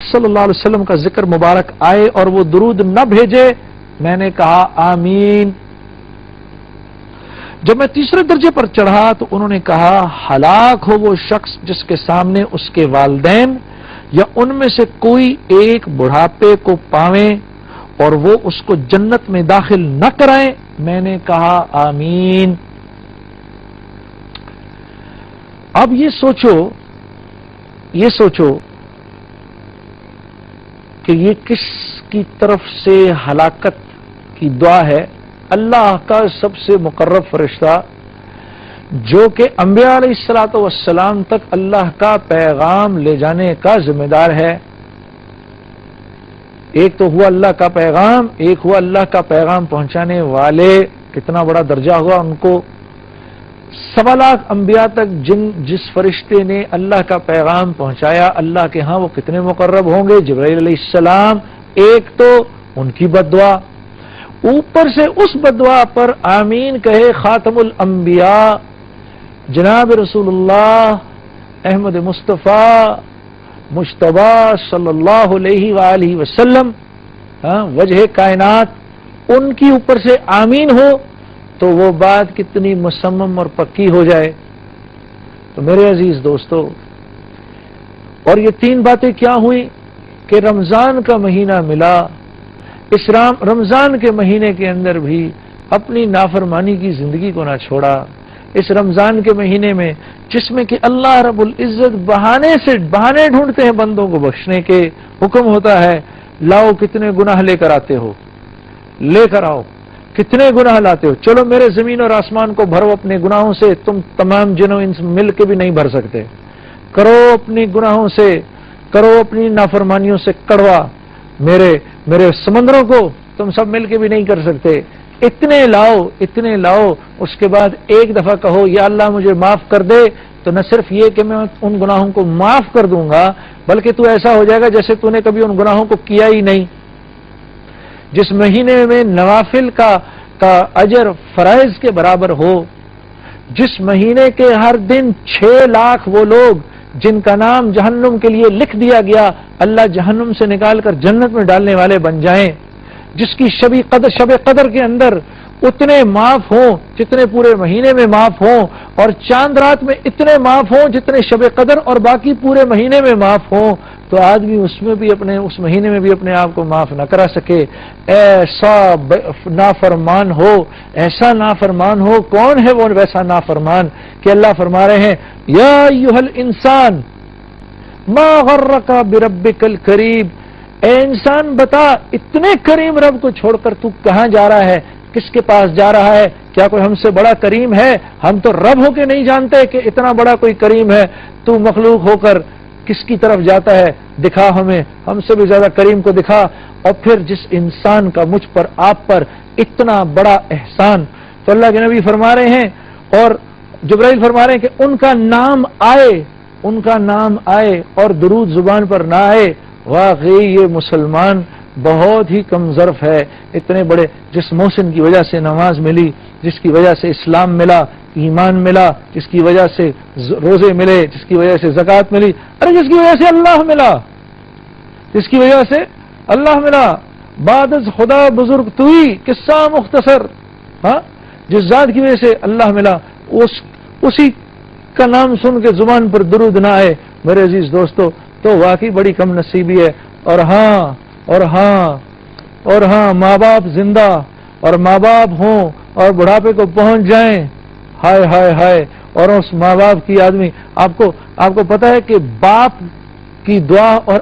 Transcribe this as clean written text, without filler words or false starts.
सल्लल्लाहु अलैहि वसल्लम का जिक्र मुबारक आए और वो दुरूद न भेजे, मैंने कहा आमीन। जब मैं तीसरे दर्जे पर चढ़ा तो उन्होंने कहा हलाक हो वो शख्स जिसके सामने उसके वालिदैन या उनमें से कोई एक बुढ़ापे को पावे और वो उसको जन्नत में दाखिल न कराएं। मैंने कहा आमीन। अब ये सोचो कि ये किसकी तरफ से हलाकत की दुआ है। अल्लाह का सबसे मुकर्रब फरिश्ता जो कि अंबिया अलैहिस्सलातु वस्सलाम तक अल्लाह का पैगाम ले जाने का जिम्मेदार है। एक तो हुआ अल्लाह का पैगाम, एक हुआ अल्लाह का पैगाम पहुंचाने वाले। कितना बड़ा दर्जा हुआ उनको। 1.25 लाख अंबिया तक जिस फरिश्ते ने अल्लाह का पैगाम पहुंचाया, अल्लाह के यहां वो कितने मुकर्रब होंगे। जिब्राइल अलैहिस्सलाम, एक तो उनकी बद्दुआ, ऊपर से उस बद्दुआ पर आमीन कहे खातमुल अंबिया जनाब रसूलुल्लाह अहमद मुस्तफा मुश्तबा सल्लल्लाहु अलैहि वसल्लम, वजह कायनात, उनकी ऊपर से आमीन हो तो वो बात कितनी मुसम्मम और पक्की हो जाए। तो मेरे अजीज दोस्तों, और ये 3 बातें क्या हुई कि रमजान का महीना मिला। इस रमजान के महीने के अंदर भी अपनी नाफरमानी की जिंदगी को ना छोड़ा। इस रमजान के महीने में जिसमें कि अल्लाह रब्बुल इज्जत बहाने ढूंढते हैं बंदों को बख्शने के, हुक्म होता है लाओ कितने गुनाह लेकर आते हो, लेकर आओ कितने गुनाह लाते हो, चलो मेरे जमीन और आसमान को भरो अपने गुनाहों से, तुम तमाम जिनों इंस मिल के भी नहीं भर सकते। करो अपनी गुनाहों से, करो अपनी नाफरमानियों से कड़वा, मेरे समंदरों को तुम सब मिल के भी नहीं कर सकते। इतने लाओ। उसके बाद एक दफा कहो या अल्लाह मुझे माफ कर दे, तो न सिर्फ ये कि मैं उन गुनाहों को माफ कर दूंगा, बल्कि तू ऐसा हो जाएगा जैसे तूने कभी उन गुनाहों को किया ही नहीं। जिस महीने में नवाफिल का अजर फराइज के बराबर हो, जिस महीने के हर दिन 6 लाख वो लोग जिनका नाम जहन्नुम के लिए लिख दिया गया, अल्लाह जहन्नुम से निकालकर जन्नत में डालने वाले बन जाएं, जिसकी शब कदर के अंदर उतने माफ हों जितने पूरे महीने में माफ हों, और चांद रात में इतने माफ हों जितने शब कदर और बाकी पूरे महीने में माफ हों, तो आदमी उस महीने में भी अपने आप को माफ न करा सके। ऐसा नाफरमान हो, कौन है वो वैसा नाफरमान कि अल्लाह फरमा रहे हैं या अय्युहल इंसान मा गर्रका बिरब्बिकल करीम, ए इंसान बता इतने करीम रब को छोड़कर तू कहां जा रहा है, किसके पास जा रहा है? क्या कोई हमसे बड़ा करीम है? हम तो रब होके नहीं जानते कि इतना बड़ा कोई करीम है। तू मखलूक होकर किसकी तरफ जाता है? दिखा हमें, हमसे भी ज्यादा करीम को दिखा। और फिर जिस इंसान का मुझ पर आप पर इतना बड़ा एहसान, तो अल्लाह के नबी फरमा रहे हैं और जिब्राइल फरमा रहे हैं कि उनका नाम आए और दुरूद जुबान पर ना आए, वाकई ये मुसलमान बहुत ही कम ज़र्फ है। इतने बड़े जिस मोहसिन की वजह से नमाज मिली, जिसकी वजह से इस्लाम मिला, ईमान मिला, जिसकी वजह से रोजे मिले, जिसकी वजह से ज़कात मिली, अरे जिसकी वजह से अल्लाह मिला, बादज खुदा बुजुर्ग तुई किस्सा मुख्तसर, जिस जात की वजह से अल्लाह मिला, उसी का नाम सुन के जुबान पर दुरूद ना आए, मेरे अजीज दोस्तों, तो वाकई बड़ी कम नसीबी है। और हाँ माँ बाप जिंदा और माँ बाप हों और बुढ़ापे को पहुंच जाएं, हाय, और उस माँ बाप की आदमी, आपको पता है कि बाप की दुआ और